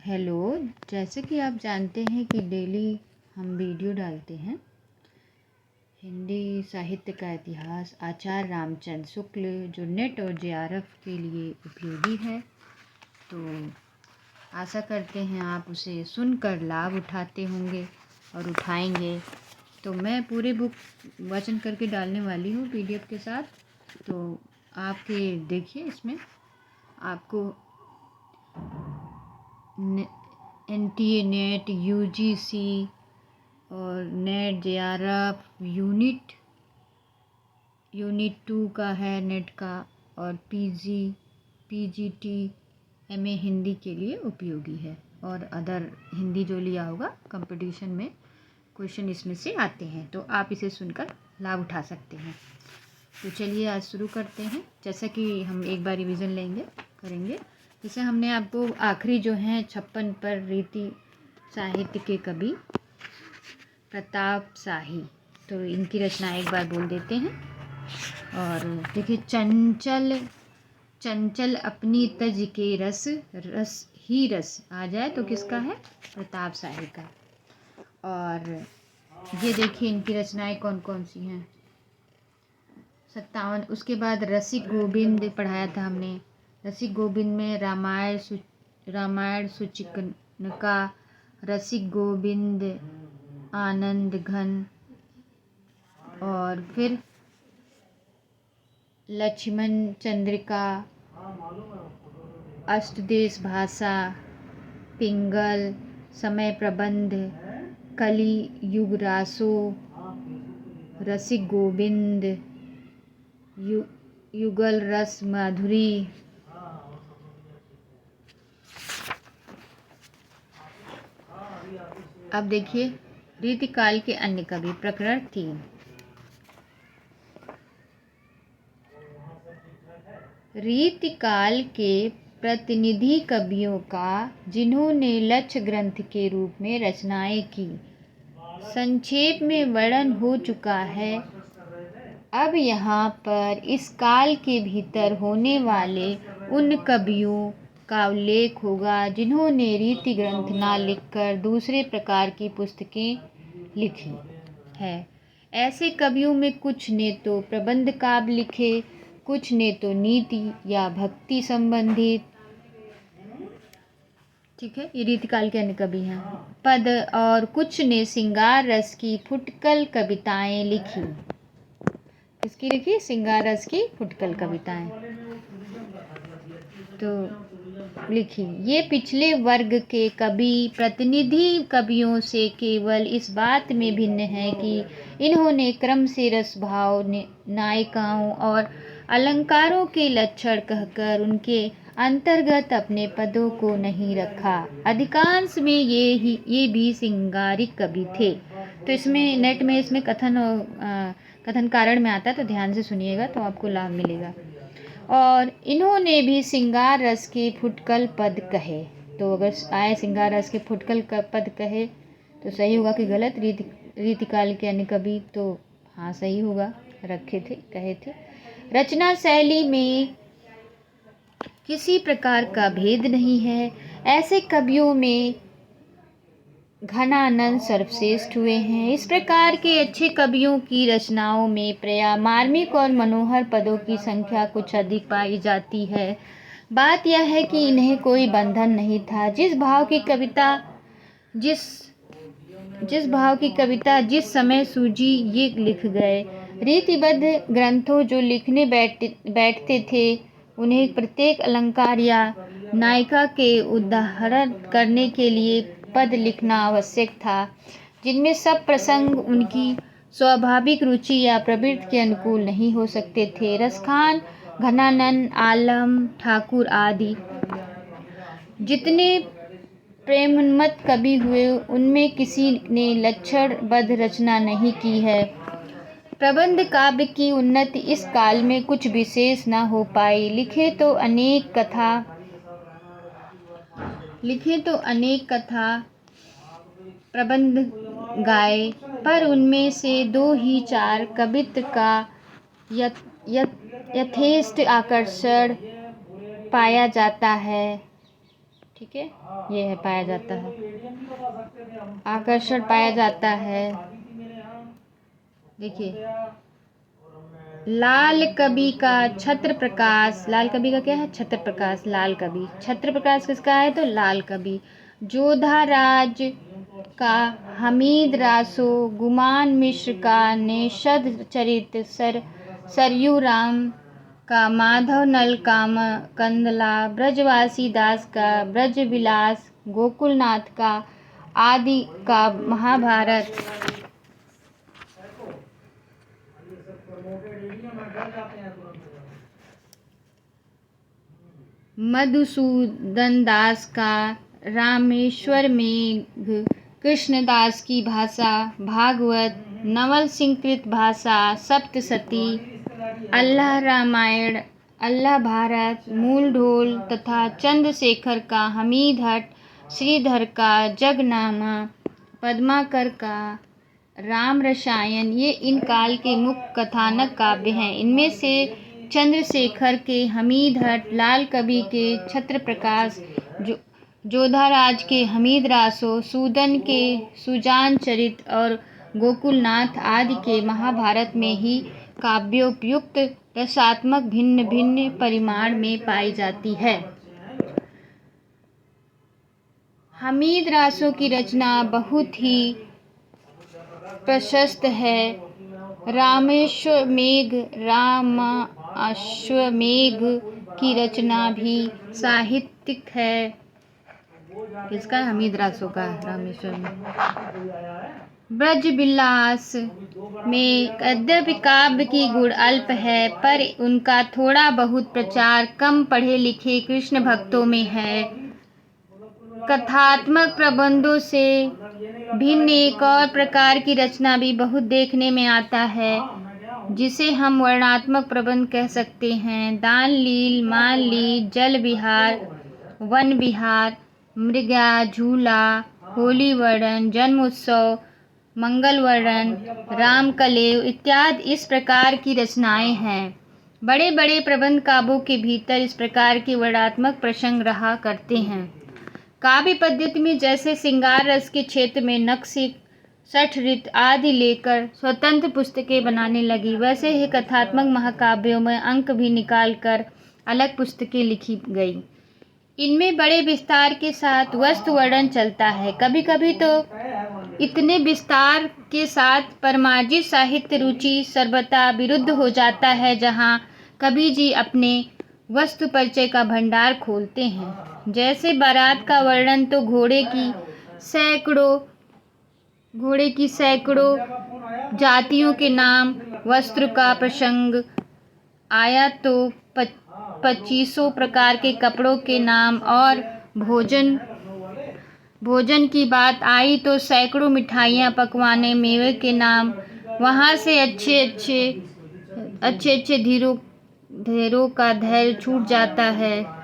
Hello. जैसे कि आप जानते हैं कि डेली हम वीडियो डालते हैं। हिंदी साहित्य का इतिहास आचार्य रामचंद्र शुक्ल जो नेट और जेआरएफ के लिए उपयोगी है, तो आशा करते हैं आप उसे सुनकर लाभ उठाते होंगे और उठाएंगे। तो मैं पूरे बुक वचन करके डालने वाली हूँ पीडीएफ के साथ, तो आपके देखिए इसमें आपको एनटीए नेट, यूजीसी और नेट जेआरएफ यूनिट 2 का है नेट का, और पीजीटी एमए हिंदी के लिए उपयोगी है, और अदर हिंदी जो लिया होगा कंपटीशन में क्वेश्चन इसमें से आते हैं, तो आप इसे सुनकर लाभ उठा सकते हैं। तो चलिए आज शुरू करते हैं। जैसा कि हम एक बार रिवीजन करेंगे। जैसे हमने आपको आखिरी जो हैं 56 पर रीति साहित्य के कवि प्रताप शाही, तो इनकी रचना एक बार बोल देते हैं। और देखिए, चंचल अपनी तज के रस ही रस आ जाए, तो किसका है? प्रताप शाही का। और ये देखिए इनकी रचनाएं कौन कौन सी हैं। 57। उसके बाद रसिक गोविंद पढ़ाया था हमने। रसिक गोविंद में रामायण सूचिका, रसिक गोविंद, आनंद घन, और फिर लक्ष्मण चंद्रिका, अष्टदेश भाषा, पिंगल, समय प्रबंध, कलि युगरासो, रसिक गोविंद, युगल रस माधुरी। अब देखिए रीतिकाल के अन्य कवि, प्रकरण 3। रीतिकाल के प्रतिनिधि कवियों का जिन्होंने लक्ष्य ग्रंथ के रूप में रचनाएं की, संक्षेप में वर्णन हो चुका है। अब यहाँ पर इस काल के भीतर होने वाले उन कवियों का उल्लेख होगा जिन्होंने रीति ग्रंथ ना लिखकर दूसरे प्रकार की पुस्तकें लिखी है। ऐसे कवियों में कुछ ने तो प्रबंध काव्य लिखे, कुछ ने तो नीति या भक्ति संबंधित, ठीक है, ये रीतिकाल के अन्य कवि हैं, पद, और कुछ ने श्रृंगार रस की फुटकल कविताएं लिखी। इसकी लिखी श्रृंगार रस की फुटकल कविताएं तो लिखी। ये पिछले वर्ग के कवि प्रतिनिधि कवियों से केवल इस बात में भिन्न है कि इन्होंने क्रम से रस भाव, नायिकाओं और अलंकारों के लक्षण कहकर उनके अंतर्गत अपने पदों को नहीं रखा। अधिकांश में ये भी श्रृंगारिक कवि थे। तो इसमें नेट में इसमें कथन कारण में आता है, तो ध्यान से सुनिएगा तो आपको लाभ मिलेगा। और इन्होंने भी श्रृंगार रस के फुटकल पद कहे। तो अगर आए श्रृंगार रस के फुटकल का पद कहे तो सही होगा कि गलत? रीतिकाल के अन्य कवि, तो हाँ सही होगा, रखे थे, कहे थे। रचना शैली में किसी प्रकार का भेद नहीं है। ऐसे कवियों में घनानंद सर्वश्रेष्ठ हुए हैं। इस प्रकार के अच्छे कवियों की रचनाओं में प्रायः मार्मिक और मनोहर पदों की संख्या कुछ अधिक पाई जाती है। बात यह है कि इन्हें कोई बंधन नहीं था। जिस भाव की कविता जिस समय सूझी ये लिख गए। रीतिबद्ध ग्रंथों जो लिखने बैठते थे, उन्हें प्रत्येक अलंकार या नायिका के उदाहरण करने के लिए पद लिखना आवश्यक था, जिनमें सब प्रसंग उनकी स्वाभाविक रुचि या प्रवृत्ति के अनुकूल नहीं हो सकते थे। रसखान, घनानंद, आलम ठाकुर आदि जितने प्रेमोन्मत्त कवि हुए, उनमें किसी ने लक्षणबद्ध रचना नहीं की है। प्रबंध काव्य की उन्नति इस काल में कुछ विशेष न हो पाई। लिखे तो अनेक कथा प्रबंध गाए, पर उनमें से 2 ही 4 कवित्व का यथेष्ट आकर्षण पाया जाता है। ठीक है, ये है पाया जाता है, आकर्षण पाया जाता है। देखिए, लाल कवि का छत्र प्रकाश, लाल कवि का क्या है? छत्र प्रकाश। लाल कवि, छत्र प्रकाश किसका है? तो लाल कवि। जोधा राज का हमीद रासो, गुमान मिश्र का नेषद चरित, सरयू राम का माधव नल काम कंदला, ब्रजवासी दास का ब्रज विलास, गोकुलनाथ का आदि का महाभारत, मधुसूदन दास का रामेश्वर मेघ, कृष्णदास की भाषा भागवत, नवल सिंह कृत भाषा सप्तसती, अल्लाह रामायण, अल्लाह भारत, मूल ढोल तथा चंद्रशेखर का हमीदहट, श्रीधर का जगनामा, पद्माकर का राम रसायन, ये इन काल के मुख्य कथानक काव्य हैं। इनमें से चंद्रशेखर के हमीदहट, लाल कवि के छत्र प्रकाश, जोधाराज के हमीद रासो, सूदन के सुजान चरित और गोकुलनाथ आदि के महाभारत में ही काव्योपयुक्त रसात्मक भिन्न भिन्न परिमाण में पाई जाती है। हमीद रासों की रचना बहुत ही प्रशस्त है। रामाश्वमेघ की रचना भी साहित्यिक है। किसका? हमीद रासों का, रामेश्वरमेघ। ब्रज विलास में यद्यपि काव्य की गुण अल्प है, पर उनका थोड़ा बहुत प्रचार कम पढ़े लिखे कृष्ण भक्तों में है। कथात्मक प्रबंधों से भिन्न एक और प्रकार की रचना भी बहुत देखने में आता है, जिसे हम वर्णनात्मक प्रबंध कह सकते हैं। दान लील, मान लील, जल विहार, वन विहार, मृगा झूला, होली वर्णन, जन्मोत्सव, मंगल वर्णन, राम कलेव इत्यादि इस प्रकार की रचनाएं हैं। बड़े बड़े प्रबंध काव्यों के भीतर इस प्रकार के वर्णनात्मक प्रसंग रहा करते हैं। काव्य पद्धति में जैसे श्रृंगार रस के क्षेत्र में नक्शे, सठरित आदि लेकर स्वतंत्र पुस्तकें बनाने लगी, वैसे ही कथात्मक महाकाव्यों में अंक भी निकालकर अलग पुस्तकें लिखी गई। इनमें बड़े विस्तार के साथ वस्तु वर्णन चलता है। कभी कभी तो इतने विस्तार के साथ परमार्जित साहित्य रुचि सर्वथा विरुद्ध हो जाता है, जहाँ कवि जी अपने वस्तु परिचय का भंडार खोलते हैं। जैसे बारात का वर्णन तो घोड़े की सैकड़ों जातियों के नाम, वस्त्र का प्रसंग आया तो 2500 प्रकार के कपड़ों के नाम, और भोजन की बात आई तो सैकड़ों मिठाइयाँ पकवाने, मेवे के नाम। वहाँ से अच्छे धीरों का धैर्य छूट जाता है।